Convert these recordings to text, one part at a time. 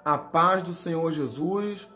A paz do Senhor Jesus.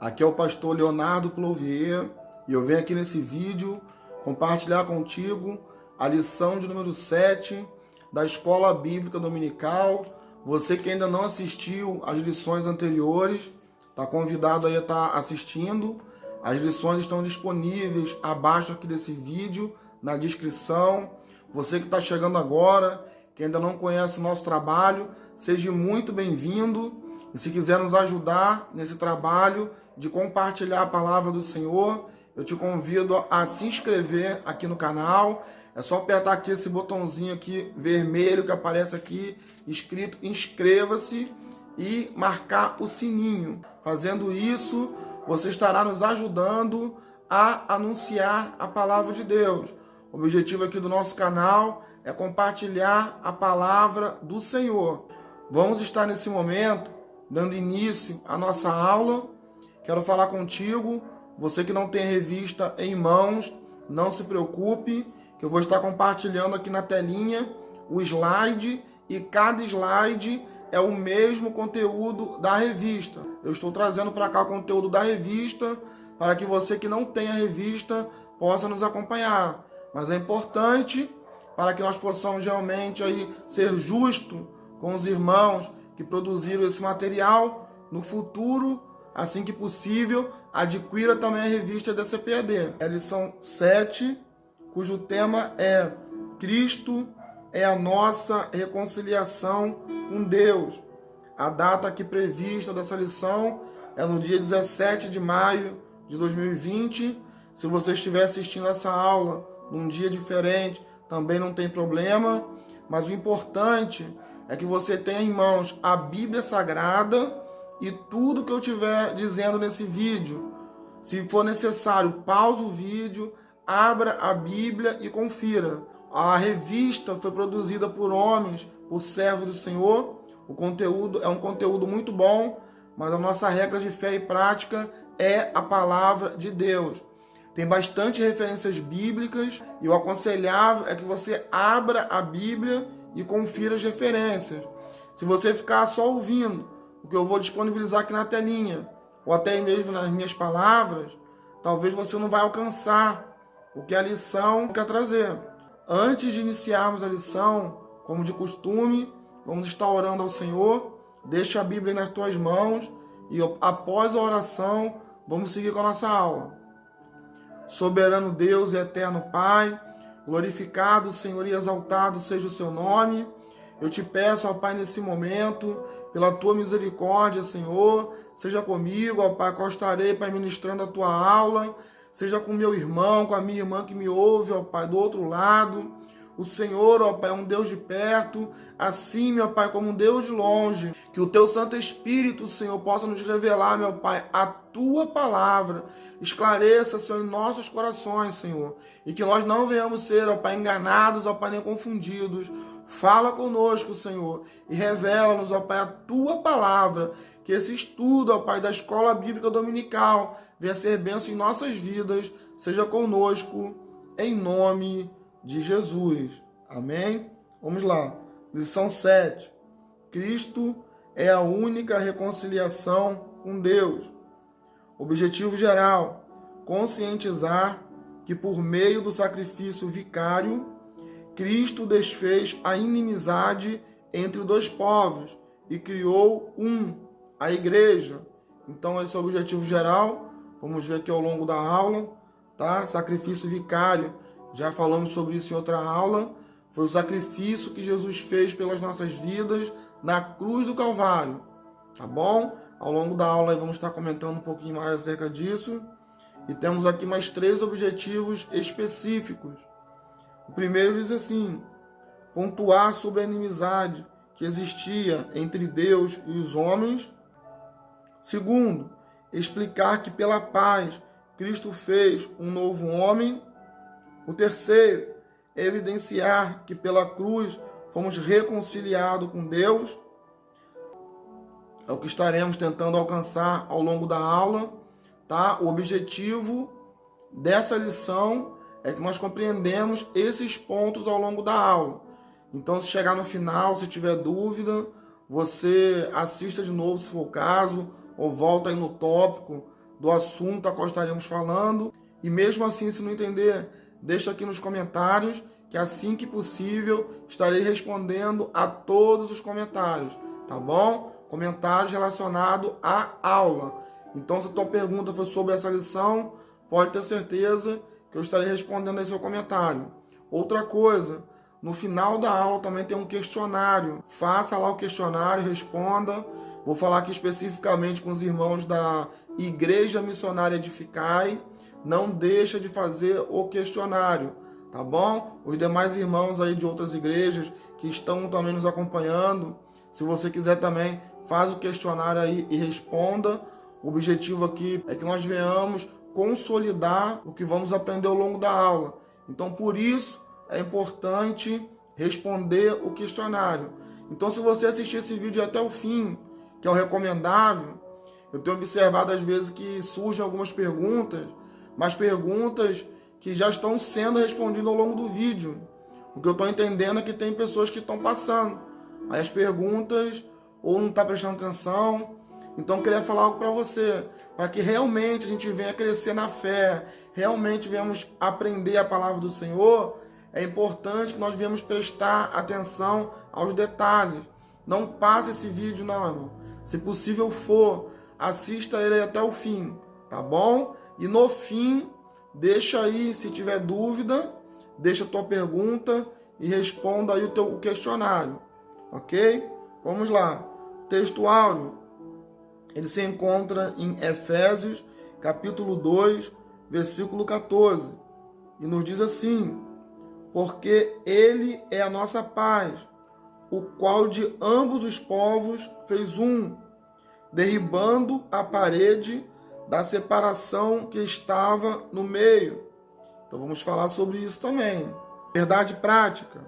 Aqui é o pastor Leonardo Plouvier e eu venho aqui nesse vídeo compartilhar contigo a lição de número 7 da Escola Bíblica Dominical. Você que ainda não assistiu às lições anteriores, está convidado aí a estar assistindo. As lições estão disponíveis abaixo aqui desse vídeo, na descrição. Você que está chegando agora, que ainda não conhece o nosso trabalho, seja muito bem-vindo. E se quiser nos ajudar nesse trabalho de compartilhar a palavra do Senhor, eu te convido a se inscrever aqui no canal. É só apertar aqui esse botãozinho aqui vermelho que aparece aqui, escrito inscreva-se, e marcar o sininho. Fazendo isso, você estará nos ajudando a anunciar a palavra de Deus. O objetivo aqui do nosso canal é compartilhar a palavra do Senhor. Vamos estar nesse momento dando início à nossa aula. Quero falar contigo, você que não tem a revista em mãos, não se preocupe, que eu vou estar compartilhando aqui na telinha o slide, e cada slide é o mesmo conteúdo da revista. Eu estou trazendo para cá o conteúdo da revista, para que você que não tem a revista possa nos acompanhar. Mas é importante para que nós possamos realmente aí ser justos com os irmãos que produziram esse material. No futuro, assim que possível, adquira também a revista da CPAD. É a lição 7, cujo tema é Cristo é a nossa reconciliação com Deus. A data aqui prevista dessa lição é no dia 17 de maio de 2020. Se você estiver assistindo essa aula num dia diferente, também não tem problema. Mas o importante é que você tenha em mãos a Bíblia Sagrada e tudo que eu estiver dizendo nesse vídeo. Se for necessário, pause o vídeo, abra a Bíblia e confira. A revista foi produzida por homens, por servos do Senhor. O conteúdo é um conteúdo muito bom, mas a nossa regra de fé e prática é a palavra de Deus. Tem bastante referências bíblicas e o aconselhável é que você abra a Bíblia e confira as referências. Se você ficar só ouvindo o que eu vou disponibilizar aqui na telinha, ou até mesmo nas minhas palavras, talvez você não vai alcançar o que a lição quer trazer. Antes de iniciarmos a lição, como de costume, vamos estar orando ao Senhor. Deixa a Bíblia nas tuas mãos e após a oração, vamos seguir com a nossa aula. Soberano Deus e eterno Pai, glorificado, Senhor, e exaltado seja o seu nome. Eu te peço, ó Pai, nesse momento, pela tua misericórdia, Senhor, seja comigo, ó Pai, que eu estarei, Pai, ministrando a tua aula, seja com meu irmão, com a minha irmã que me ouve, ó Pai, do outro lado. O Senhor, ó Pai, é um Deus de perto, assim, meu Pai, como um Deus de longe. Que o Teu Santo Espírito, Senhor, possa nos revelar, meu Pai, a Tua palavra. Esclareça, Senhor, em nossos corações, Senhor. E que nós não venhamos ser, ó Pai, enganados, ó Pai, nem confundidos. Fala conosco, Senhor, e revela-nos, ó Pai, a Tua palavra. Que esse estudo, ó Pai, da Escola Bíblica Dominical venha ser bênção em nossas vidas. Seja conosco, em nome de Jesus. Amém? Vamos lá. Lição 7. Cristo é a única reconciliação com Deus. Objetivo geral: conscientizar que por meio do sacrifício vicário, Cristo desfez a inimizade entre os dois povos e criou a igreja. Então esse é o objetivo geral. Vamos ver aqui ao longo da aula, tá? Sacrifício vicário. Já falamos sobre isso em outra aula. Foi o sacrifício que Jesus fez pelas nossas vidas na cruz do Calvário. Tá bom? Ao longo da aula vamos estar comentando um pouquinho mais acerca disso. E temos aqui mais 3 objetivos específicos. O primeiro diz assim: pontuar sobre a inimizade que existia entre Deus e os homens. Segundo, explicar que pela paz Cristo fez um novo homem. O terceiro é evidenciar que pela cruz fomos reconciliados com Deus. É o que estaremos tentando alcançar ao longo da aula, tá? O objetivo dessa lição é que nós compreendemos esses pontos ao longo da aula. Então, se chegar no final, se tiver dúvida, você assista de novo, se for o caso, ou volta aí no tópico do assunto a qual estaremos falando. E mesmo assim, se não entender, deixa aqui nos comentários, que assim que possível estarei respondendo a todos os comentários, tá bom? Comentários relacionados à aula. Então, se a tua pergunta foi sobre essa lição, pode ter certeza que eu estarei respondendo esse seu comentário. Outra coisa, no final da aula também tem um questionário. Faça lá o questionário, responda. Vou falar aqui especificamente com os irmãos da Igreja Missionária Edificai. Não deixa de fazer o questionário, tá bom? Os demais irmãos aí de outras igrejas que estão também nos acompanhando, se você quiser também, faz o questionário aí e responda. O objetivo aqui é que nós venhamos consolidar o que vamos aprender ao longo da aula. Então, por isso, é importante responder o questionário. Então, se você assistir esse vídeo até o fim, que é o recomendável, eu tenho observado às vezes que surgem algumas perguntas, mas perguntas que já estão sendo respondidas ao longo do vídeo. O que eu estou entendendo é que tem pessoas que estão passando. Aí as perguntas ou não está prestando atenção. Então eu queria falar algo para você, para que realmente a gente venha crescer na fé, realmente venhamos aprender a palavra do Senhor. É importante que nós venhamos prestar atenção aos detalhes. Não passe esse vídeo não, irmão. Se possível for, assista ele até o fim, tá bom? E no fim, deixa aí, se tiver dúvida, deixa a tua pergunta e responda aí o teu questionário, ok? Vamos lá. Texto áureo, ele se encontra em Efésios, capítulo 2, versículo 14. E nos diz assim: porque ele é a nossa paz, o qual de ambos os povos fez um, derribando a parede da separação que estava no meio. Então vamos falar sobre isso também. Verdade prática.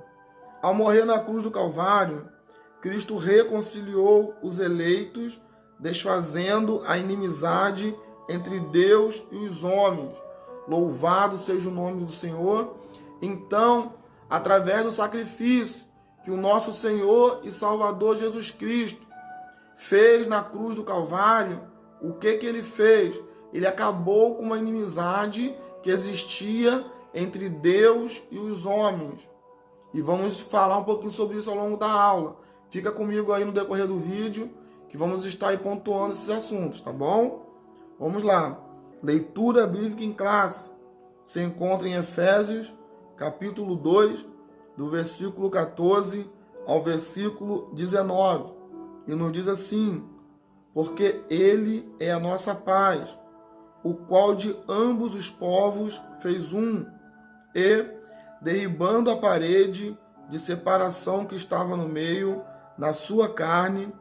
Ao morrer na cruz do Calvário, Cristo reconciliou os eleitos, desfazendo a inimizade entre Deus e os homens. Louvado seja o nome do Senhor. Então, através do sacrifício que o nosso Senhor e Salvador Jesus Cristo fez na cruz do Calvário, o que ele fez? Ele acabou com uma inimizade que existia entre Deus e os homens. E vamos falar um pouquinho sobre isso ao longo da aula. Fica comigo aí no decorrer do vídeo, que vamos estar aí pontuando esses assuntos, tá bom? Vamos lá. Leitura bíblica em classe. Se encontra em Efésios, capítulo 2, do versículo 14 ao versículo 19. E nos diz assim: porque ele é a nossa paz, o qual de ambos os povos fez um, e, derribando a parede de separação que estava no meio, na sua carne,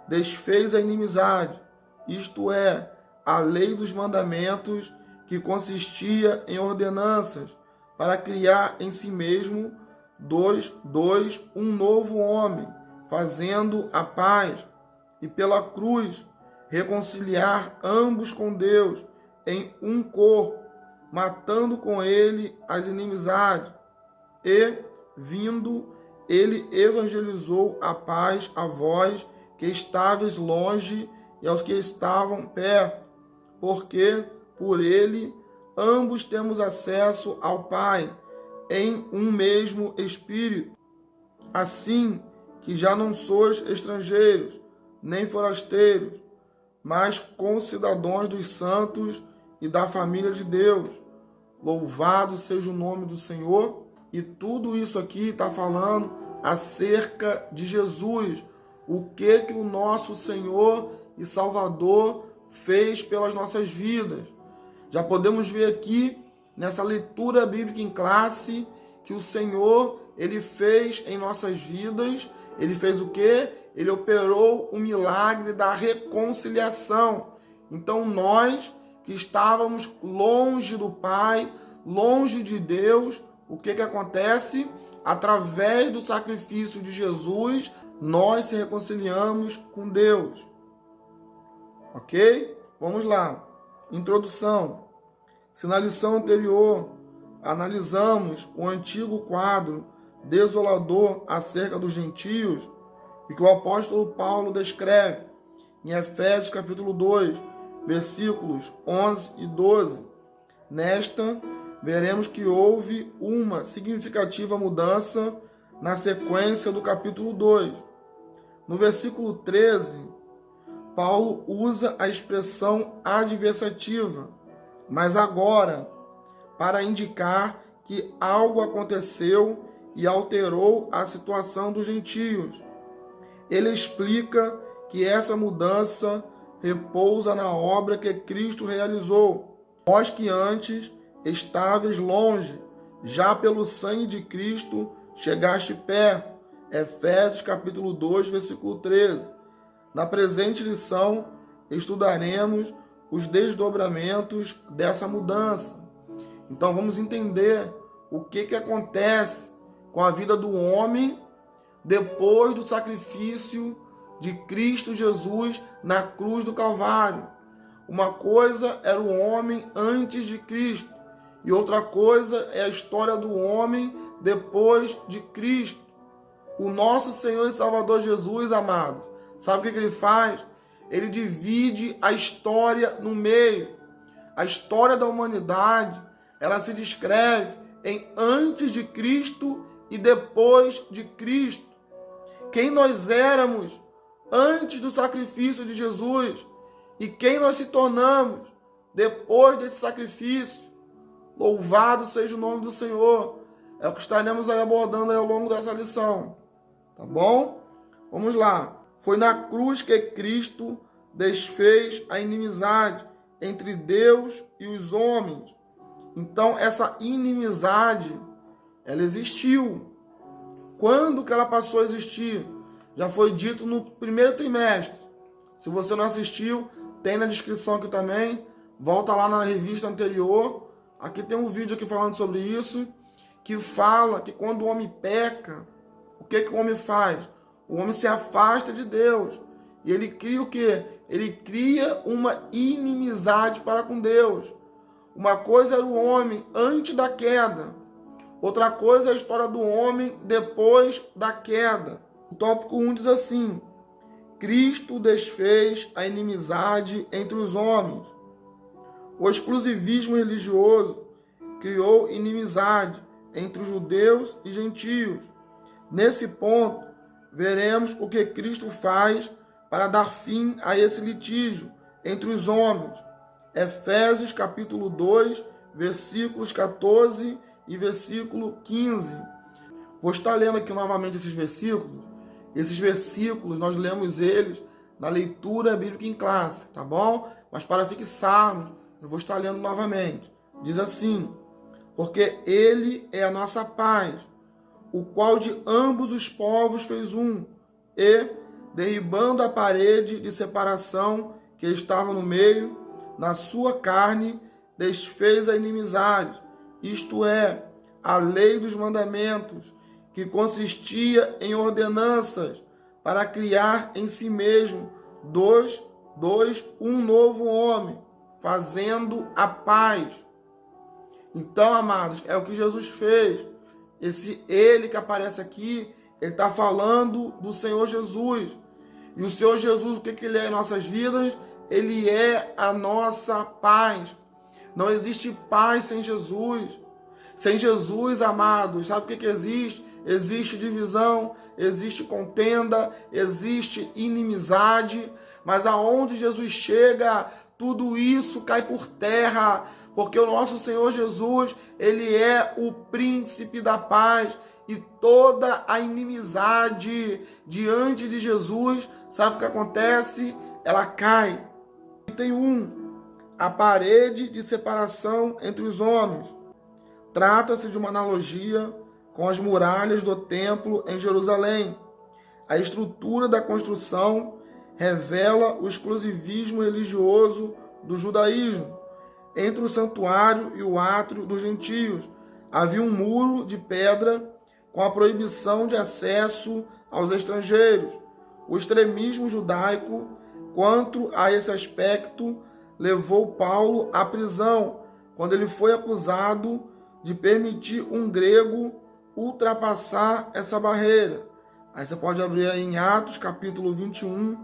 desfez a inimizade, isto é, a lei dos mandamentos, que consistia em ordenanças, para criar em si mesmo um novo homem, fazendo a paz, e pela cruz reconciliar ambos com Deus em um corpo, matando com ele as inimizades. E, vindo, ele evangelizou a paz a vós que estáveis longe e aos que estavam perto, porque por ele ambos temos acesso ao Pai em um mesmo Espírito. Assim que já não sois estrangeiros, nem forasteiros, mas concidadãos dos santos e da família de Deus. Louvado seja o nome do Senhor. E tudo isso aqui está falando acerca de Jesus. O que o nosso Senhor e Salvador fez pelas nossas vidas. Já podemos ver aqui, nessa leitura bíblica em classe, que o Senhor, ele fez em nossas vidas. Ele fez o quê? Ele operou o milagre da reconciliação. Então nós que estávamos longe do Pai, longe de Deus, o que acontece? Através do sacrifício de Jesus, nós se reconciliamos com Deus. Ok? Vamos lá. Introdução. Se na lição anterior analisamos o antigo quadro desolador acerca dos gentios, e que o apóstolo Paulo descreve em Efésios capítulo 2, versículos 11 e 12. Nesta, veremos que houve uma significativa mudança na sequência do capítulo 2. No versículo 13, Paulo usa a expressão adversativa, mas agora, para indicar que algo aconteceu e alterou a situação dos gentios. Ele explica que essa mudança repousa na obra que Cristo realizou. Nós que antes estáveis longe, já pelo sangue de Cristo chegaste perto. Efésios capítulo 2, versículo 13. Na presente lição, estudaremos os desdobramentos dessa mudança. Então vamos entender o que acontece com a vida do homem depois do sacrifício de Cristo Jesus na cruz do Calvário. Uma coisa era o homem antes de Cristo e outra coisa é a história do homem depois de Cristo. O nosso Senhor e Salvador Jesus, amados, sabe o que ele faz? Ele divide a história no meio. A história da humanidade, ela se descreve em antes de Cristo e depois de Cristo. Quem nós éramos antes do sacrifício de Jesus e quem nós se tornamos depois desse sacrifício. Louvado seja o nome do Senhor. É o que estaremos aí abordando aí ao longo dessa lição. Tá bom? Vamos lá. Foi na cruz que Cristo desfez a inimizade entre Deus e os homens. Então, essa inimizade, ela existiu. Quando que ela passou a existir? Já foi dito no primeiro trimestre. Se você não assistiu, tem na descrição aqui também. Volta lá na revista anterior. Aqui tem um vídeo aqui falando sobre isso, que fala que quando o homem peca, o que o homem faz? O homem se afasta de Deus. E ele cria o quê? Ele cria uma inimizade para com Deus. Uma coisa era o homem antes da queda. Outra coisa é a história do homem depois da queda. O tópico 1 diz assim: Cristo desfez a inimizade entre os homens. O exclusivismo religioso criou inimizade entre os judeus e gentios. Nesse ponto, veremos o que Cristo faz para dar fim a esse litígio entre os homens. Efésios capítulo 2, versículos 14 e versículo 15. Vou estar lendo aqui novamente esses versículos. Esses versículos, nós lemos eles na leitura bíblica em classe, tá bom? Mas para fixarmos, eu vou estar lendo novamente. Diz assim: porque ele é a nossa paz, o qual de ambos os povos fez um, e, derribando a parede de separação que estava no meio, na sua carne, desfez a inimizade, isto é, a lei dos mandamentos, que consistia em ordenanças, para criar em si mesmo um novo homem, fazendo a paz. Então, amados, é o que Jesus fez. Esse ele que aparece aqui, ele está falando do Senhor Jesus. E o Senhor Jesus, o que ele é em nossas vidas? Ele é a nossa paz. Não existe paz sem Jesus. Sem Jesus, amados, sabe o que existe? Existe divisão, existe contenda, existe inimizade. Mas aonde Jesus chega, tudo isso cai por terra. Porque o nosso Senhor Jesus, ele é o príncipe da paz. E toda a inimizade diante de Jesus, sabe o que acontece? Ela cai. Tem a parede de separação entre os homens. Trata-se de uma analogia com as muralhas do templo em Jerusalém. A estrutura da construção revela o exclusivismo religioso do judaísmo. Entre o santuário e o átrio dos gentios havia um muro de pedra com a proibição de acesso aos estrangeiros. O extremismo judaico quanto a esse aspecto levou Paulo à prisão, quando ele foi acusado de permitir um grego ultrapassar essa barreira. Aí você pode abrir aí em Atos, capítulo 21,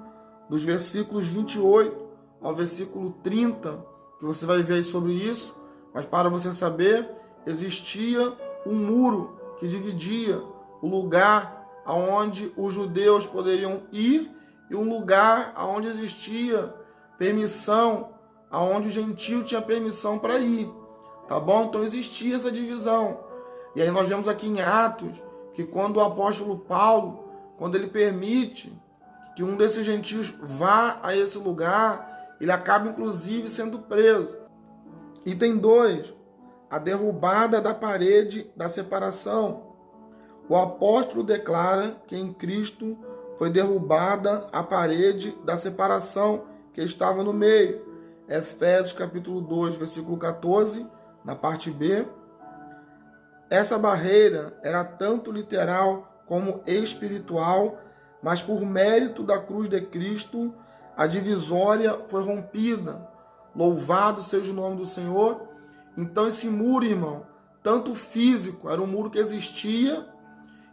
dos versículos 28 ao versículo 30, que você vai ver aí sobre isso. Mas para você saber, existia um muro que dividia o lugar aonde os judeus poderiam ir e um lugar aonde existia permissão, aonde o gentio tinha permissão para ir, tá bom? Então existia essa divisão. E aí nós vemos aqui em Atos que quando o apóstolo Paulo, quando ele permite que um desses gentios vá a esse lugar, ele acaba inclusive sendo preso. Item 2, a derrubada da parede da separação. O apóstolo declara que em Cristo foi derrubada a parede da separação que estava no meio. Efésios capítulo 2, versículo 14, na parte B. Essa barreira era tanto literal como espiritual, mas por mérito da cruz de Cristo, a divisória foi rompida. Louvado seja o nome do Senhor. Então esse muro, irmão, tanto físico, era um muro que existia,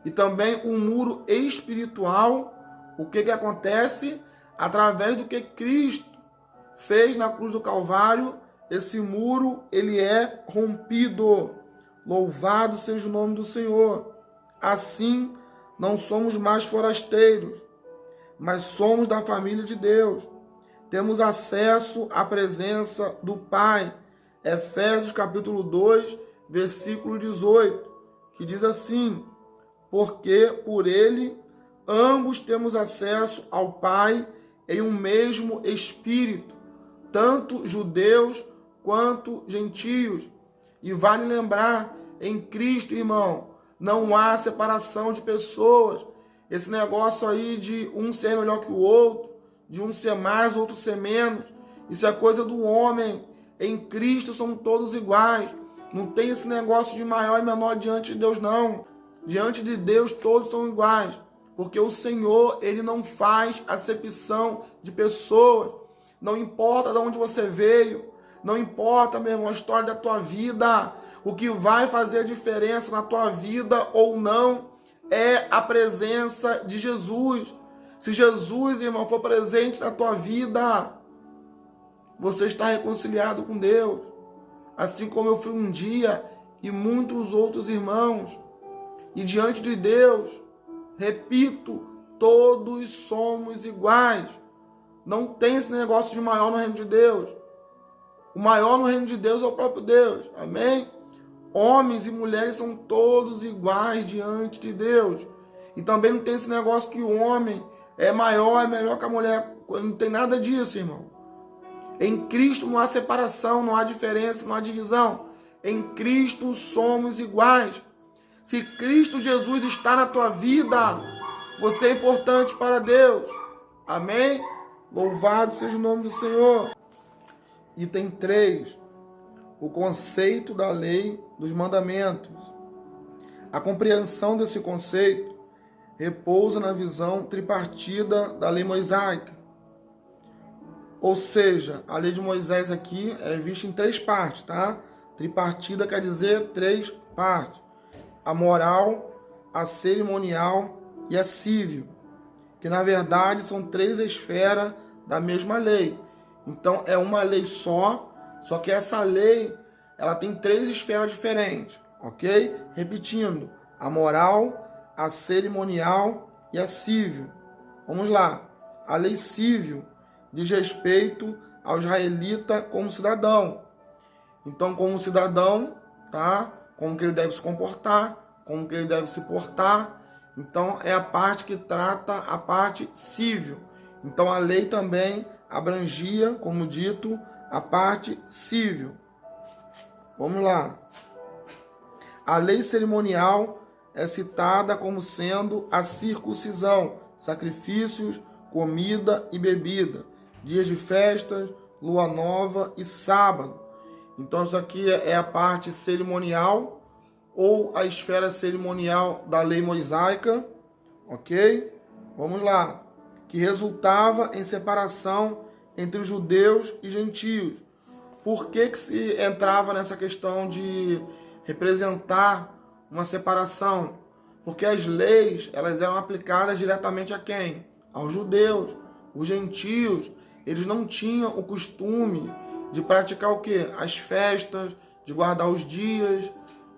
e também um muro espiritual. O que acontece? Através do que Cristo fez na cruz do Calvário, esse muro ele é rompido. Louvado seja o nome do Senhor. Assim, não somos mais forasteiros, mas somos da família de Deus. Temos acesso à presença do Pai. Efésios capítulo 2, versículo 18, que diz assim: porque por ele ambos temos acesso ao Pai em um mesmo Espírito, tanto judeus quanto gentios. E vale lembrar, em Cristo, irmão, não há separação de pessoas. Esse negócio aí de um ser melhor que o outro, de um ser mais, outro ser menos, isso é coisa do homem. Em Cristo somos todos iguais. Não tem esse negócio de maior e menor diante de Deus, não. Diante de Deus todos são iguais, porque o Senhor, ele não faz acepção de pessoas. Não importa de onde você veio, não importa, meu irmão, a história da tua vida. O que vai fazer a diferença na tua vida ou não é a presença de Jesus. Se Jesus, irmão, for presente na tua vida, você está reconciliado com Deus. Assim como eu fui um dia e muitos outros irmãos. E diante de Deus, repito, todos somos iguais. Não tem esse negócio de maior no reino de Deus. O maior no reino de Deus é o próprio Deus. Amém? Homens e mulheres são todos iguais diante de Deus. E também não tem esse negócio que o homem é maior, é melhor que a mulher. Não tem nada disso, irmão. Em Cristo não há separação, não há diferença, não há divisão. Em Cristo somos iguais. Se Cristo Jesus está na tua vida, você é importante para Deus. Amém? Louvado seja o nome do Senhor. Item 3. O conceito da lei dos mandamentos. A compreensão desse conceito repousa na visão tripartida da lei mosaica. Ou seja, a lei de Moisés aqui é vista em 3 partes, tá? Tripartida quer dizer 3 partes. A moral, a cerimonial e a civil, que na verdade são 3 esferas da mesma lei. Então é uma lei só que essa lei ela tem 3 esferas diferentes, ok? Repetindo, a moral, a cerimonial e a civil. Vamos lá. A lei civil diz respeito ao israelita como cidadão. Então, como cidadão, tá? Como que ele deve se comportar, como que ele deve se portar. Então, é a parte que trata a parte civil. Então, a lei também abrangia, como dito, a parte civil. Vamos lá. A lei cerimonial é citada como sendo a circuncisão, sacrifícios, comida e bebida, dias de festas, lua nova e sábado. Então, isso aqui é a parte cerimonial, ou a esfera cerimonial da lei mosaica, ok? Vamos lá. Que resultava em separação entre os judeus e gentios. Por que se entrava nessa questão de representar uma separação? Porque as leis, elas eram aplicadas diretamente a quem? Aos judeus. Os gentios, eles não tinham o costume de praticar o quê? As festas, de guardar os dias,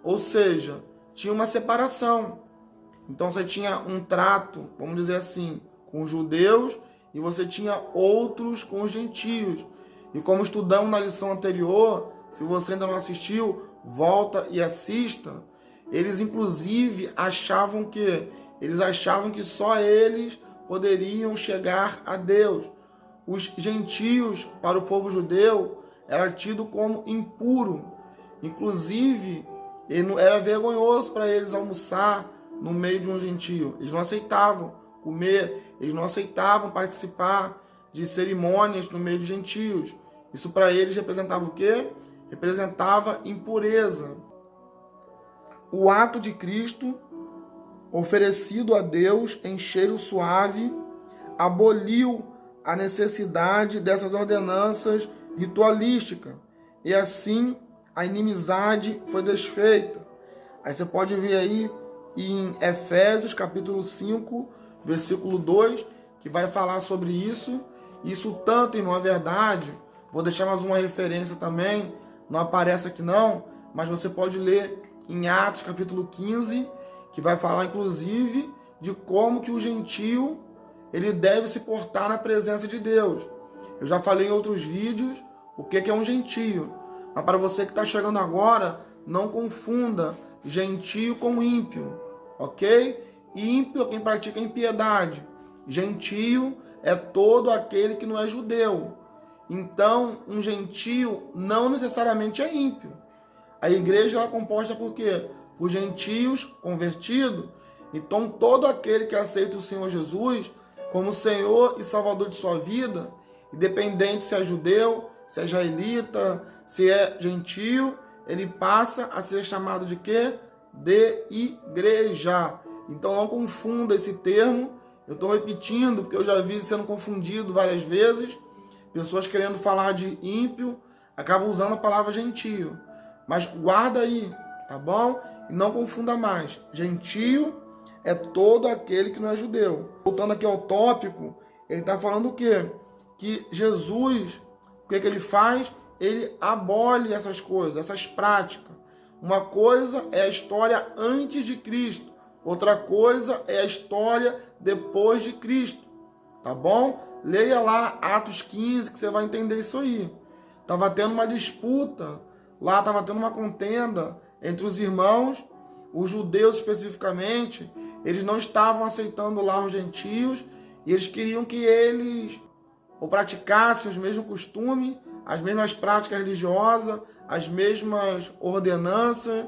ou seja, tinha uma separação. Então você tinha um trato, vamos dizer assim, com os judeus e você tinha outros com os gentios. E como estudamos na lição anterior, se você ainda não assistiu, volta e assista. Eles inclusive achavam que só eles poderiam chegar a Deus. Os gentios, para o povo judeu, era tido como impuro. Inclusive, era vergonhoso para eles almoçar no meio de um gentio. Eles não aceitavam comer, eles não aceitavam participar de cerimônias no meio de gentios. Isso para eles representava o quê? Representava impureza. O ato de Cristo, oferecido a Deus em cheiro suave, aboliu a necessidade dessas ordenanças ritualísticas. E assim a inimizade foi desfeita. Aí você pode ver aí em Efésios capítulo 5, versículo 2, que vai falar sobre isso. Isso tanto, irmão, é verdade. Vou deixar mais uma referência também. Não aparece aqui não, mas você pode ler em Atos capítulo 15, que vai falar inclusive de como que o gentio ele deve se portar na presença de Deus. Eu já falei em outros vídeos o que é um gentio. Mas para você que está chegando agora, não confunda gentio com ímpio, ok? Ímpio é quem pratica impiedade. Gentio é todo aquele que não é judeu. Então, um gentio não necessariamente é ímpio. A igreja é composta por quê? Por gentios convertidos. Então, todo aquele que aceita o Senhor Jesus como Senhor e Salvador de sua vida, independente se é judeu, se é israelita, se é gentio, ele passa a ser chamado de quê? De igreja. Então não confunda esse termo. Eu estou repetindo porque eu já vi sendo confundido várias vezes. Pessoas querendo falar de ímpio acabam usando a palavra gentio. Mas guarda aí, tá bom? E não confunda mais. Gentio é todo aquele que não é judeu. Voltando aqui ao tópico, ele está falando o quê? Que Jesus, o que ele faz? Ele abole essas coisas, essas práticas. Uma coisa é a história antes de Cristo. Outra coisa é a história depois de Cristo. Tá bom? Leia lá Atos 15 que você vai entender isso aí. Estava tendo uma disputa. Lá estava tendo uma contenda entre os irmãos. Os judeus especificamente, eles não estavam aceitando lá os gentios. E eles queriam que eles ou praticassem os mesmos costumes, as mesmas práticas religiosas, as mesmas ordenanças,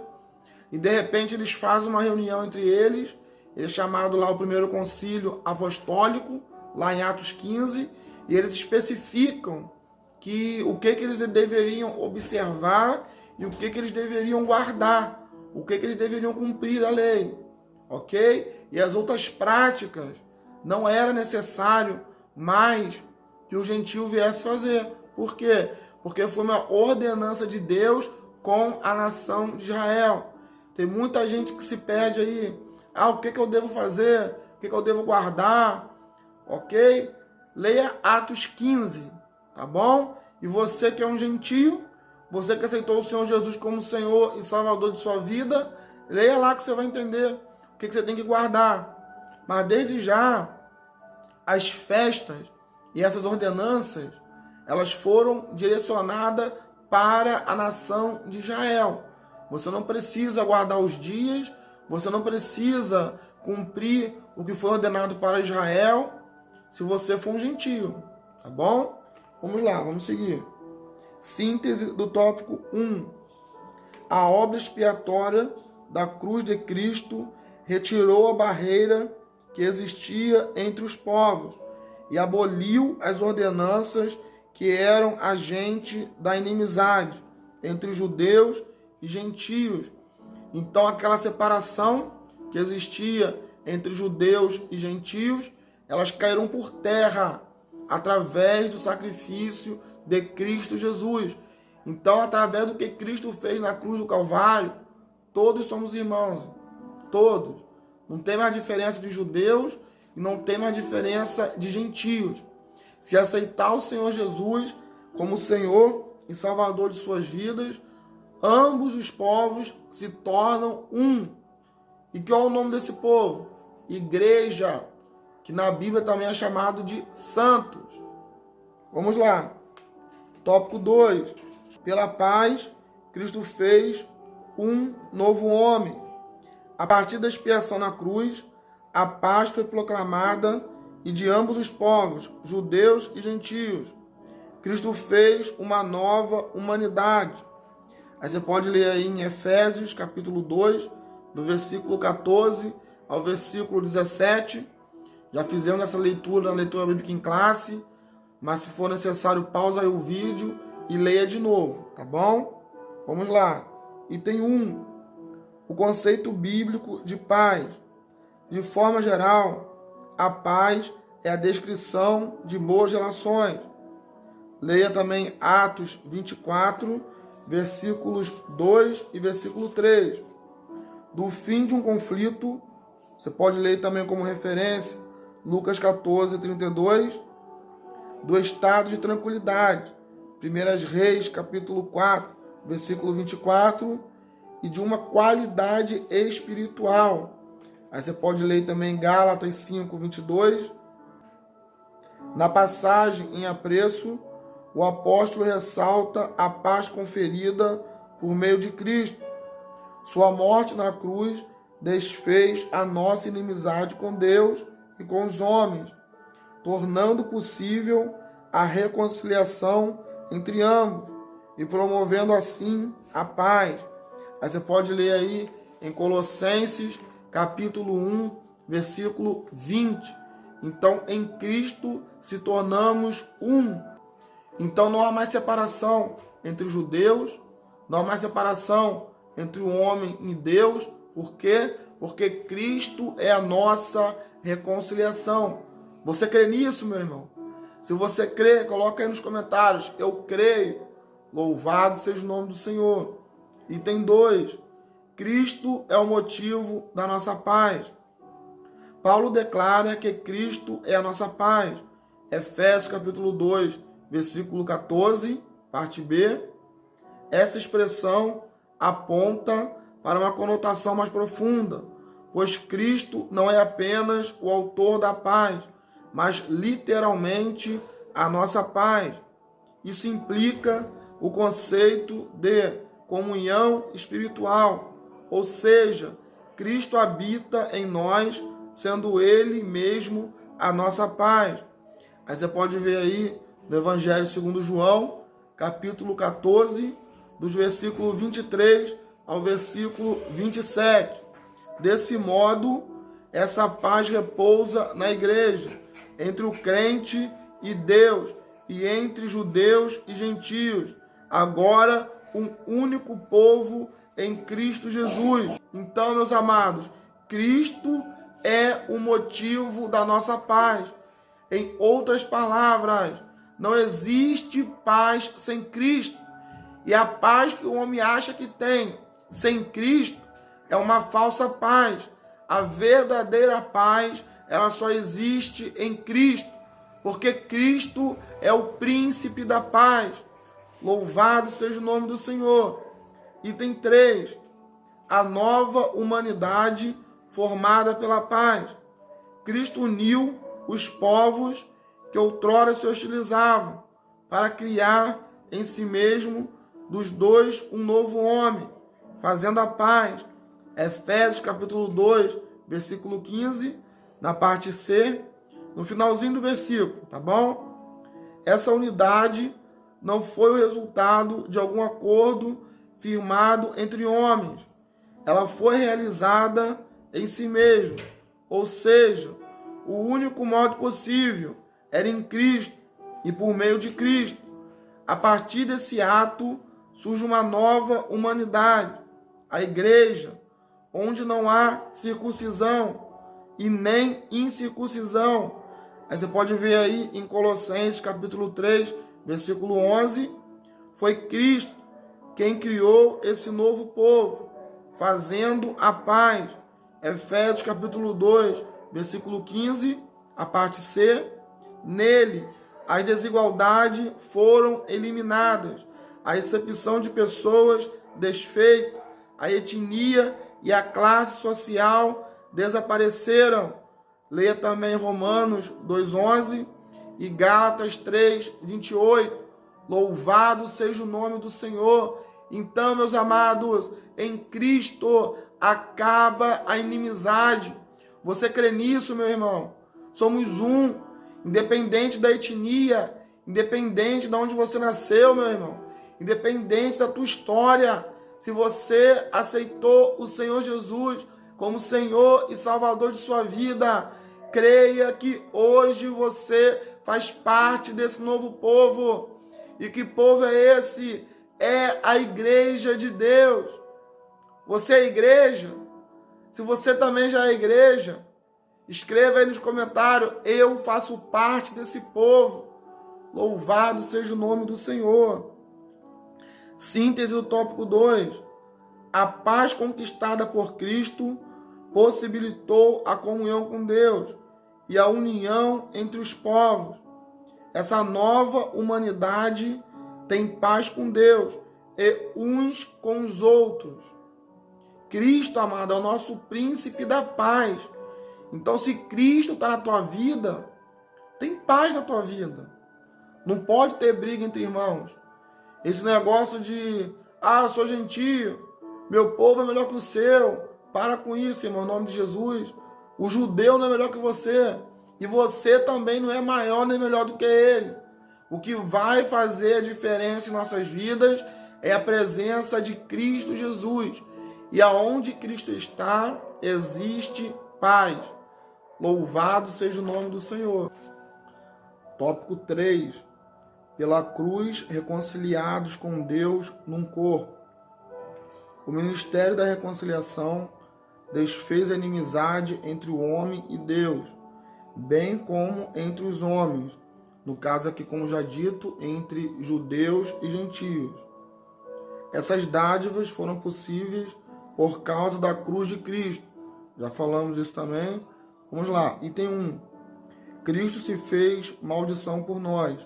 e de repente eles fazem uma reunião entre eles, é chamado lá o primeiro concílio apostólico, lá em Atos 15, e eles especificam que o que eles deveriam observar e o que eles deveriam guardar, o que eles deveriam cumprir da lei, ok? E as outras práticas não era necessário mais que o gentio viesse fazer. Por quê? Porque foi uma ordenança de Deus com a nação de Israel. Tem muita gente que se perde aí. O que eu devo fazer? O que eu devo guardar? Ok? Leia Atos 15, tá bom? E você que é um gentio, você que aceitou o Senhor Jesus como Senhor e Salvador de sua vida, leia lá que você vai entender o que você tem que guardar. Mas desde já, as festas e essas ordenanças, elas foram direcionadas para a nação de Israel. Você não precisa guardar os dias, você não precisa cumprir o que foi ordenado para Israel, se você for um gentio, tá bom? Vamos lá, vamos seguir. Síntese do tópico 1. A obra expiatória da cruz de Cristo retirou a barreira que existia entre os povos e aboliu as ordenanças que eram agente da inimizade entre judeus e gentios. Então aquela separação que existia entre judeus e gentios, elas caíram por terra através do sacrifício de Cristo Jesus. Então, através do que Cristo fez na cruz do Calvário, todos somos irmãos. Todos. Não tem mais diferença de judeus e não tem mais diferença de gentios. Se aceitar o Senhor Jesus como Senhor e Salvador de suas vidas, ambos os povos se tornam um. E qual é o nome desse povo? Igreja, que na Bíblia também é chamado de santos. Vamos lá. Tópico 2. Pela paz, Cristo fez um novo homem. A partir da expiação na cruz, a paz foi proclamada e de ambos os povos, judeus e gentios. Cristo fez uma nova humanidade. Aí você pode ler aí em Efésios, capítulo 2, do versículo 14 ao versículo 17. Já fizemos essa leitura na leitura bíblica em classe, mas se for necessário, pausa aí o vídeo e leia de novo, tá bom? Vamos lá. Item 1. O conceito bíblico de paz. De forma geral, a paz é a descrição de boas relações. Leia também Atos 24, versículos 2 e versículo 3. Do fim de um conflito, você pode ler também como referência Lucas 14, 32. Do estado de tranquilidade, 1 Reis, capítulo 4, versículo 24. E de uma qualidade espiritual. Aí você pode ler também Gálatas 5, 22. Na passagem em apreço, o apóstolo ressalta a paz conferida por meio de Cristo. Sua morte na cruz desfez a nossa inimizade com Deus e com os homens, tornando possível a reconciliação entre ambos e promovendo assim a paz. Aí você pode ler aí em Colossenses, capítulo 1, versículo 20. Então, em Cristo se tornamos um. Então, não há mais separação entre os judeus, não há mais separação entre o homem e Deus. Por quê? Porque Cristo é a nossa reconciliação. Você crê nisso, meu irmão? Se você crê, coloca aí nos comentários. Eu creio. Louvado seja o nome do Senhor. Item 2. Cristo é o motivo da nossa paz. Paulo declara que Cristo é a nossa paz. Efésios capítulo 2, versículo 14, parte B. Essa expressão aponta para uma conotação mais profunda, pois Cristo não é apenas o autor da paz, mas literalmente a nossa paz. Isso implica o conceito de comunhão espiritual, ou seja, Cristo habita em nós, sendo Ele mesmo a nossa paz. Aí você pode ver aí no Evangelho segundo João, capítulo 14, dos versículos 23 ao versículo 27. Desse modo, essa paz repousa na igreja, entre o crente e Deus, e entre judeus e gentios, agora um único povo em Cristo Jesus. Então, meus amados, Cristo é o motivo da nossa paz. Em outras palavras, não existe paz sem Cristo. E a paz que o homem acha que tem sem Cristo é uma falsa paz. A verdadeira paz, ela só existe em Cristo, porque Cristo é o príncipe da paz. Louvado seja o nome do Senhor. Item 3. A nova humanidade formada pela paz. Cristo uniu os povos que outrora se hostilizavam para criar em si mesmo dos dois um novo homem, fazendo a paz. Efésios capítulo 2, versículo 15, na parte C, no finalzinho do versículo, tá bom? Essa unidade não foi o resultado de algum acordo firmado entre homens. Ela foi realizada em si mesma, ou seja, o único modo possível era em Cristo e por meio de Cristo. A partir desse ato surge uma nova humanidade, a igreja, onde não há circuncisão e nem incircuncisão. Aí você pode ver aí em Colossenses capítulo 3, versículo 11, foi Cristo quem criou esse novo povo, fazendo a paz Efésios capítulo 2, versículo 15, a parte C. Nele, as desigualdades foram eliminadas, a excepção de pessoas desfeitas, a etnia e a classe social desapareceram. Leia também Romanos 2,11 e Gálatas 3,28. Louvado seja o nome do Senhor. Então, meus amados, em Cristo acaba a inimizade. Você crê nisso, meu irmão? Somos um, independente da etnia, independente de onde você nasceu, meu irmão, independente da tua história. Se você aceitou o Senhor Jesus como Senhor e Salvador de sua vida, creia que hoje você faz parte desse novo povo. E que povo é esse? É a igreja de Deus. Você é igreja? Se você também já é igreja, escreva aí nos comentários: eu faço parte desse povo. Louvado seja o nome do Senhor. Síntese do tópico 2. A paz conquistada por Cristo possibilitou a comunhão com Deus e a união entre os povos. Essa nova humanidade tem paz com Deus e uns com os outros. Cristo, amado, é o nosso príncipe da paz. Então, se Cristo está na tua vida, tem paz na tua vida. Não pode ter briga entre irmãos. Esse negócio de, eu sou gentio, meu povo é melhor que o seu. Para com isso, irmão, em nome de Jesus. O judeu não é melhor que você. E você também não é maior nem melhor do que ele. O que vai fazer a diferença em nossas vidas é a presença de Cristo Jesus. E aonde Cristo está, existe paz. Louvado seja o nome do Senhor. Tópico 3. Pela cruz, reconciliados com Deus num corpo. O ministério da reconciliação desfez a inimizade entre o homem e Deus, bem como entre os homens, no caso aqui, como já dito, entre judeus e gentios. Essas dádivas foram possíveis por causa da cruz de Cristo. Já falamos isso também. Vamos lá. Item 1. Cristo se fez maldição por nós.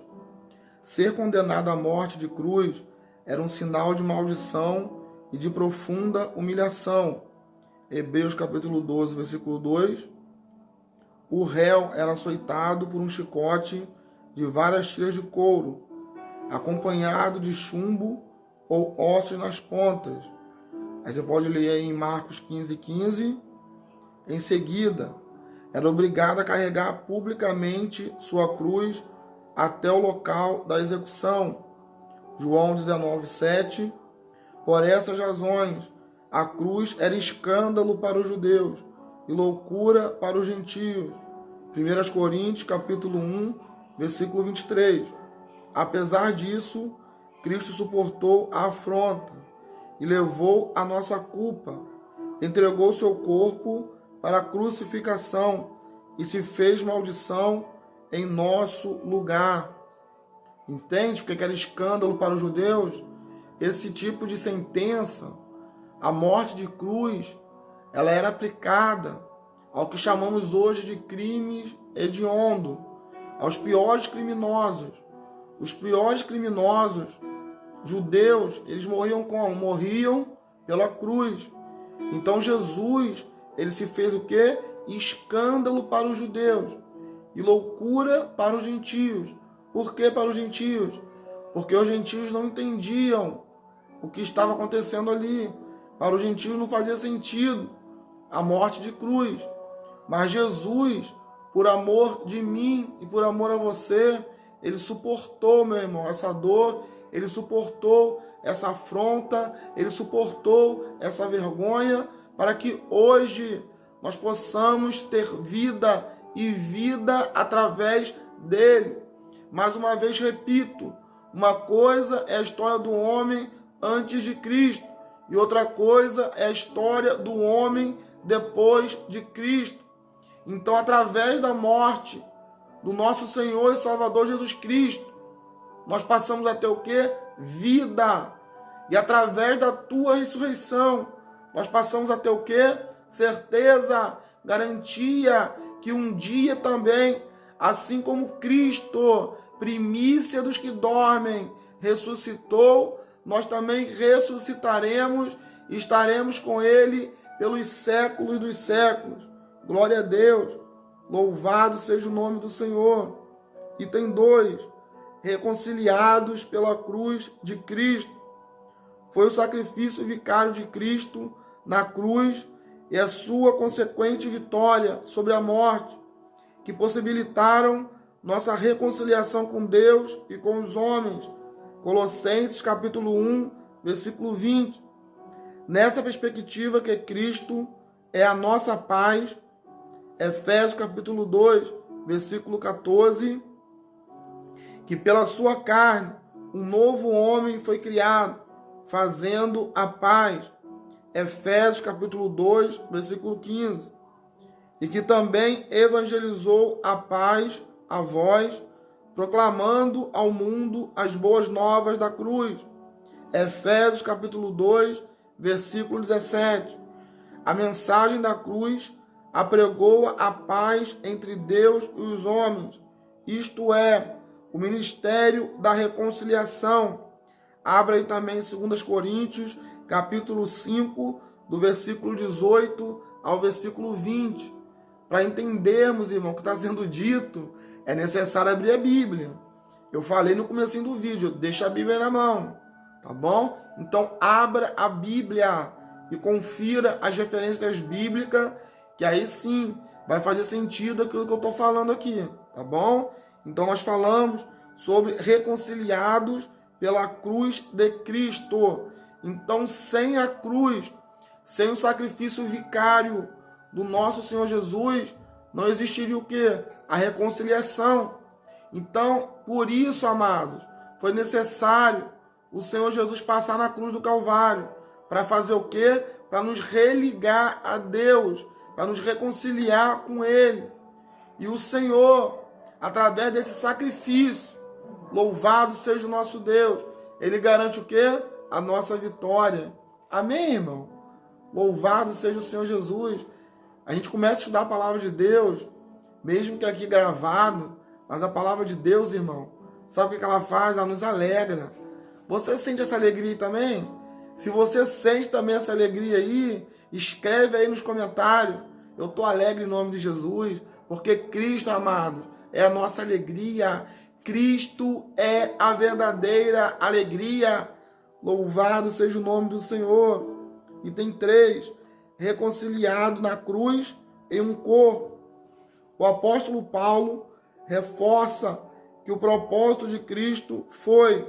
Ser condenado à morte de cruz era um sinal de maldição e de profunda humilhação. Hebreus capítulo 12, versículo 2. O réu era açoitado por um chicote de várias tiras de couro, acompanhado de chumbo ou ossos nas pontas. Aí você pode ler aí em Marcos 15:15. Em seguida, era obrigado a carregar publicamente sua cruz até o local da execução. João 19:7. Por essas razões, a cruz era escândalo para os judeus e loucura para os gentios. 1 Coríntios capítulo 1, versículo 23. Apesar disso, Cristo suportou a afronta e levou a nossa culpa. Entregou seu corpo para a crucificação e se fez maldição em nosso lugar. Entende porque era escândalo para os judeus? Esse tipo de sentença, a morte de cruz, ela era aplicada ao que chamamos hoje de crimes hediondos, aos piores criminosos. Os piores criminosos, judeus, eles morriam como? Morriam pela cruz. Então Jesus, ele se fez o quê? Escândalo para os judeus e loucura para os gentios. Por que para os gentios? Porque os gentios não entendiam o que estava acontecendo ali. Para os gentios não fazia sentido a morte de cruz. Mas Jesus, por amor de mim e por amor a você, ele suportou, meu irmão, essa dor, ele suportou essa afronta, ele suportou essa vergonha, para que hoje nós possamos ter vida e vida através dele. Mais uma vez repito, uma coisa é a história do homem antes de Cristo e outra coisa é a história do homem depois de Cristo. Então, através da morte do nosso Senhor e Salvador Jesus Cristo, nós passamos a ter o quê? Vida. E através da tua ressurreição, nós passamos a ter o quê? certeza, garantia que um dia também, assim como Cristo, primícia dos que dormem, ressuscitou, nós também ressuscitaremos e estaremos com Ele pelos séculos dos séculos. Glória a Deus. Louvado seja o nome do Senhor. Item 2. Reconciliados pela cruz de Cristo. Foi o sacrifício vicário de Cristo na cruz e a sua consequente vitória sobre a morte que possibilitaram nossa reconciliação com Deus e com os homens. Colossenses capítulo 1, versículo 20. Nessa perspectiva que Cristo é a nossa paz, Efésios capítulo 2, versículo 14, que pela sua carne um novo homem foi criado, fazendo a paz. Efésios capítulo 2, versículo 15. E que também evangelizou a paz a vós, proclamando ao mundo as boas novas da cruz. Efésios capítulo 2, versículo 17. A mensagem da cruz apregoa a paz entre Deus e os homens, isto é, o ministério da reconciliação. Abra aí também 2 Coríntios, capítulo 5, do versículo 18 ao versículo 20. Para entendermos, irmão, o que está sendo dito, é necessário abrir a Bíblia. Eu falei no comecinho do vídeo, deixa a Bíblia na mão, tá bom? Então, abra a Bíblia e confira as referências bíblicas, que aí sim vai fazer sentido aquilo que eu estou falando aqui, tá bom? Então, nós falamos sobre reconciliados pela cruz de Cristo. Então, sem a cruz, sem o sacrifício vicário do nosso Senhor Jesus, não existiria o quê? A reconciliação. Então, por isso, amados, foi necessário o Senhor Jesus passar na cruz do Calvário. Para fazer o quê? Para nos religar a Deus, para nos reconciliar com Ele. E o Senhor, através desse sacrifício, louvado seja o nosso Deus, Ele garante o quê? A nossa vitória. Amém, irmão? Louvado seja o Senhor Jesus. A gente começa a estudar a palavra de Deus, mesmo que aqui gravado, mas a palavra de Deus, irmão, sabe o que ela faz? Ela nos alegra. Você sente essa alegria também? Se você sente também essa alegria aí, escreve aí nos comentários. Eu estou alegre em nome de Jesus, porque Cristo, amados, é a nossa alegria. Cristo é a verdadeira alegria. Louvado seja o nome do Senhor. Item 3. Reconciliado na cruz em um corpo. O apóstolo Paulo reforça que o propósito de Cristo foi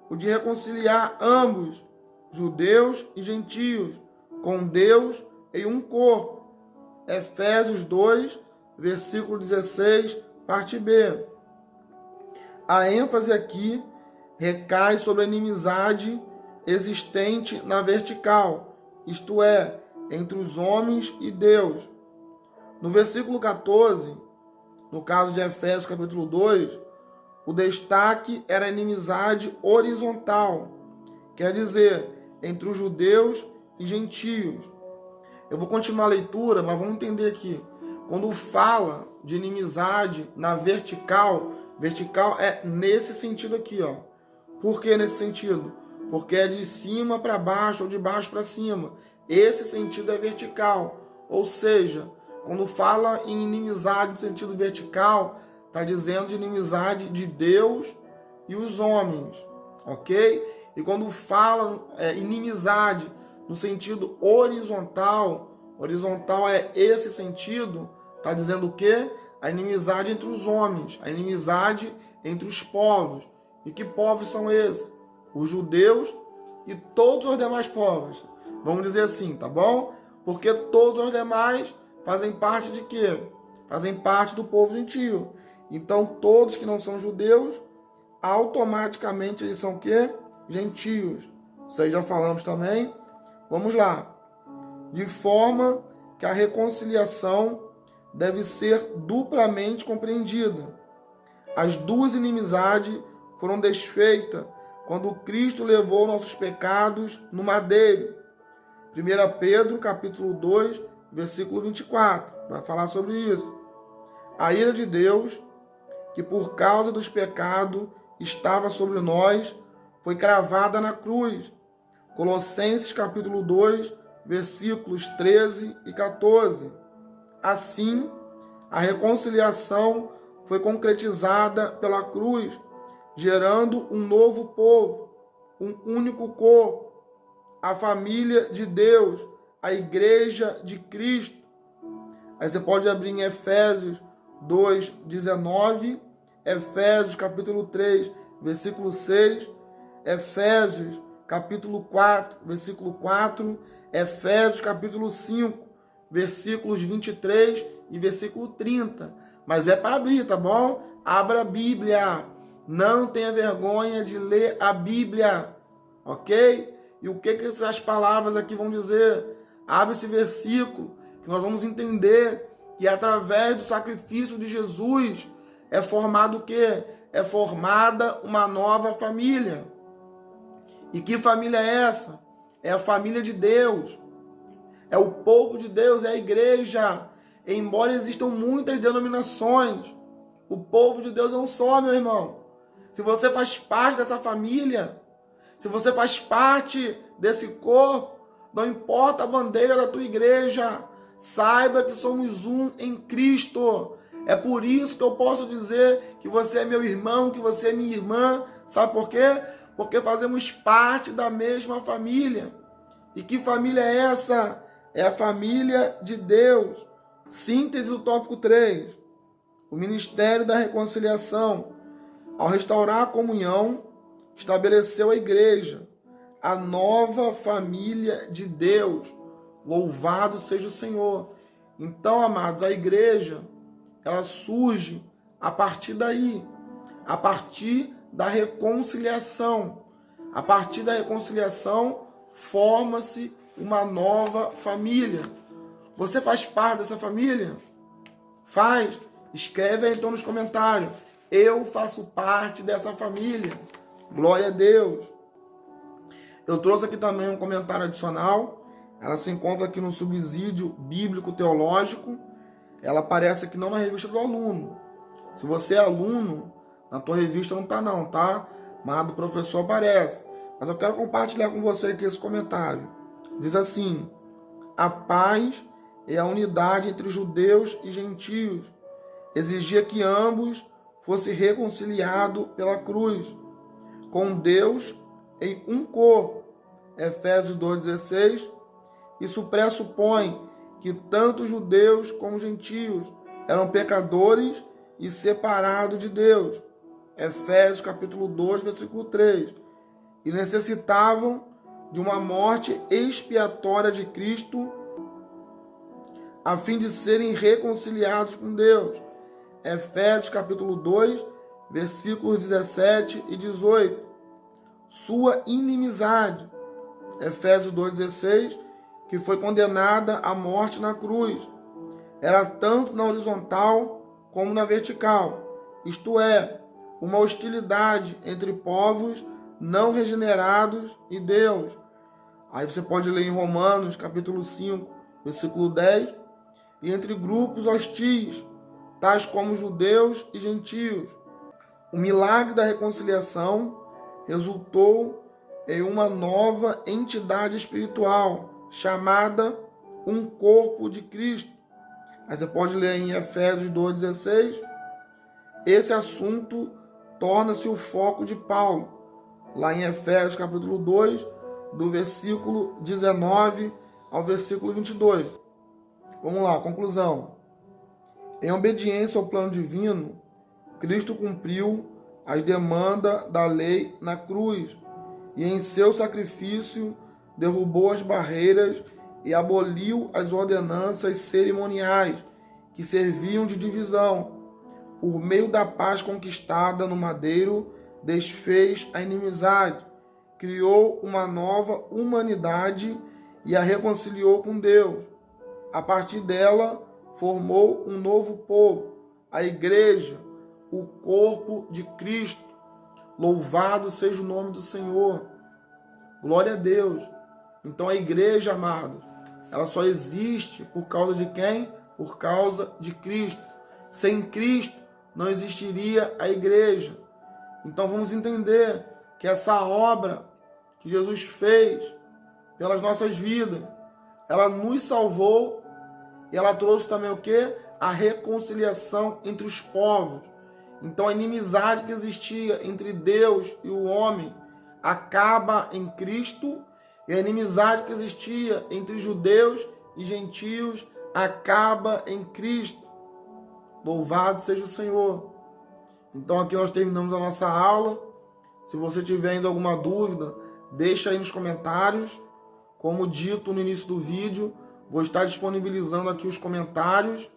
o de reconciliar ambos, judeus e gentios, com Deus em um corpo. Efésios 2, versículo 16, parte B. A ênfase aqui recai sobre a inimizade existente na vertical, isto é, entre os homens e Deus. No versículo 14, no caso de Efésios capítulo 2, o destaque era a inimizade horizontal, quer dizer, entre os judeus e gentios. Eu vou continuar a leitura, mas vamos entender aqui. Quando fala de inimizade na vertical, vertical é nesse sentido aqui, ó. Por que nesse sentido? Porque é de cima para baixo ou de baixo para cima. Esse sentido é vertical. Ou seja, quando fala em inimizade no sentido vertical, está dizendo de inimizade de Deus e os homens, ok? E quando fala inimizade no sentido horizontal, horizontal é esse sentido, está dizendo o quê? A inimizade entre os homens, a inimizade entre os povos. E que povos são esses? Os judeus e todos os demais povos. Vamos dizer assim, tá bom? Porque todos os demais fazem parte de quê? Fazem parte do povo gentio. Então, todos que não são judeus, automaticamente eles são o quê? Gentios. Isso aí já falamos também. Vamos lá. De forma que a reconciliação deve ser duplamente compreendida. As duas inimizades foram desfeitas quando Cristo levou nossos pecados no madeiro. 1 Pedro, capítulo 2, versículo 24. Vai falar sobre isso. A ira de Deus, que por causa dos pecados estava sobre nós, foi cravada na cruz. Colossenses capítulo 2, versículos 13 e 14. Assim, a reconciliação foi concretizada pela cruz, gerando um novo povo, um único corpo, a família de Deus, a igreja de Cristo. Aí você pode abrir em Efésios 2:19, Efésios capítulo 3, versículo 6, Efésios capítulo 4, versículo 4, Efésios capítulo 5, versículos 23 e versículo 30. Mas é para abrir, tá bom? Abra a Bíblia. Não tenha vergonha de ler a Bíblia, ok? E o que essas palavras aqui vão dizer? Abre esse versículo, que nós vamos entender que através do sacrifício de Jesus é formado o quê? É formada uma nova família. E que família é essa? É a família de Deus. É o povo de Deus, é a igreja. Embora existam muitas denominações, o povo de Deus é um só, meu irmão. Se você faz parte dessa família, se você faz parte desse corpo, não importa a bandeira da tua igreja, saiba que somos um em Cristo. É por isso que eu posso dizer que você é meu irmão, que você é minha irmã. Sabe por quê? Porque fazemos parte da mesma família. E que família é essa? É a família de Deus. Síntese do tópico 3. O ministério da reconciliação. Ao restaurar a comunhão, estabeleceu a igreja, a nova família de Deus. Louvado seja o Senhor. Então, amados, a igreja, ela surge a partir daí, a partir da reconciliação. A partir da reconciliação, forma-se uma nova família. Você faz parte dessa família? Faz? Escreve aí então nos comentários. Eu faço parte dessa família. Glória a Deus. Eu trouxe aqui também um comentário adicional. Ela se encontra aqui no subsídio bíblico-teológico. Ela aparece aqui não na revista do aluno. Se você é aluno, na tua revista não está não, tá? Mas na do professor aparece. Mas eu quero compartilhar com você aqui esse comentário. Diz assim: a paz é a unidade entre judeus e gentios. Exigia que ambos fossem reconciliados pela cruz, com Deus em um corpo. Efésios 2,16. Isso pressupõe que tanto judeus como gentios eram pecadores e separados de Deus. Efésios capítulo 2, versículo 3. E necessitavam de uma morte expiatória de Cristo a fim de serem reconciliados com Deus. Efésios capítulo 2, versículos 17 e 18. Sua inimizade. Efésios 2,16, que foi condenada à morte na cruz. Era tanto na horizontal como na vertical. Isto é, uma hostilidade entre povos não regenerados e Deus. Aí você pode ler em Romanos capítulo 5, versículo 10. E entre grupos hostis, tais como judeus e gentios. O milagre da reconciliação resultou em uma nova entidade espiritual, chamada um corpo de Cristo. Aí você pode ler em Efésios 2,16. Esse assunto torna-se o foco de Paulo, lá em Efésios capítulo 2, do versículo 19 ao versículo 22. Vamos lá, conclusão. Em obediência ao plano divino, Cristo cumpriu as demandas da lei na cruz e em seu sacrifício derrubou as barreiras e aboliu as ordenanças cerimoniais que serviam de divisão. Por meio da paz conquistada no madeiro, desfez a inimizade, criou uma nova humanidade e a reconciliou com Deus. A partir dela, formou um novo povo, a igreja, o corpo de Cristo. Louvado seja o nome do Senhor. Glória a Deus. Então a igreja, amado, ela só existe por causa de quem? Por causa de Cristo. Sem Cristo não existiria a igreja. Então vamos entender que essa obra que Jesus fez pelas nossas vidas, ela nos salvou e ela trouxe também o quê? A reconciliação entre os povos. Então a inimizade que existia entre Deus e o homem acaba em Cristo, e a inimizade que existia entre judeus e gentios acaba em Cristo. Louvado seja o Senhor. Então aqui nós terminamos a nossa aula. Se você tiver ainda alguma dúvida, deixa aí nos comentários. Como dito no início do vídeo, vou estar disponibilizando aqui os comentários.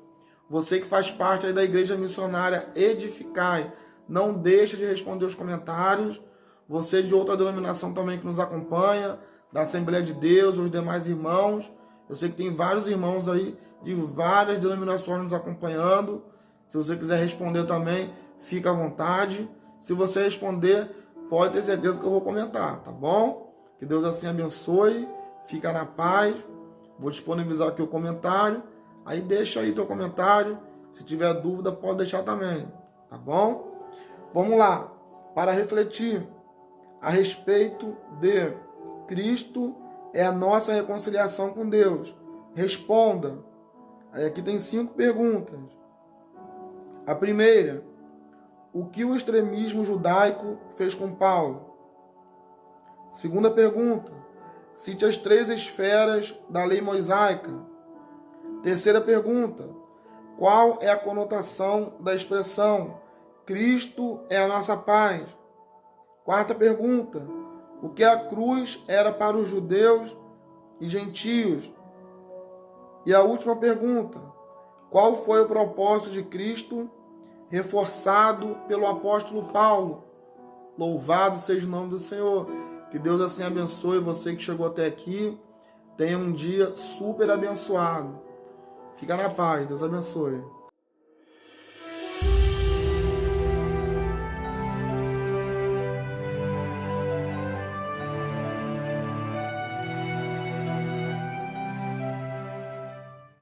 Você que faz parte aí da Igreja Missionária Edificai, não deixa de responder os comentários. Você de outra denominação também que nos acompanha, da Assembleia de Deus, os demais irmãos. Eu sei que tem vários irmãos aí de várias denominações nos acompanhando. Se você quiser responder também, fica à vontade. Se você responder, pode ter certeza que eu vou comentar, tá bom? Que Deus assim abençoe. Fica na paz. Vou disponibilizar aqui o comentário. Aí deixa aí teu comentário. Se tiver dúvida, pode deixar também, tá bom? Vamos lá. Para refletir a respeito de Cristo é a nossa reconciliação com Deus. Responda. Aí aqui tem 5 perguntas. A primeira: o que o extremismo judaico fez com Paulo? Segunda pergunta: cite as 3 esferas da lei mosaica. Terceira pergunta: qual é a conotação da expressão Cristo é a nossa paz? Quarta pergunta: o que a cruz era para os judeus e gentios? E a última pergunta: qual foi o propósito de Cristo reforçado pelo apóstolo Paulo? Louvado seja o nome do Senhor. Que Deus assim abençoe você que chegou até aqui. Tenha um dia super abençoado. Fica na paz. Deus abençoe.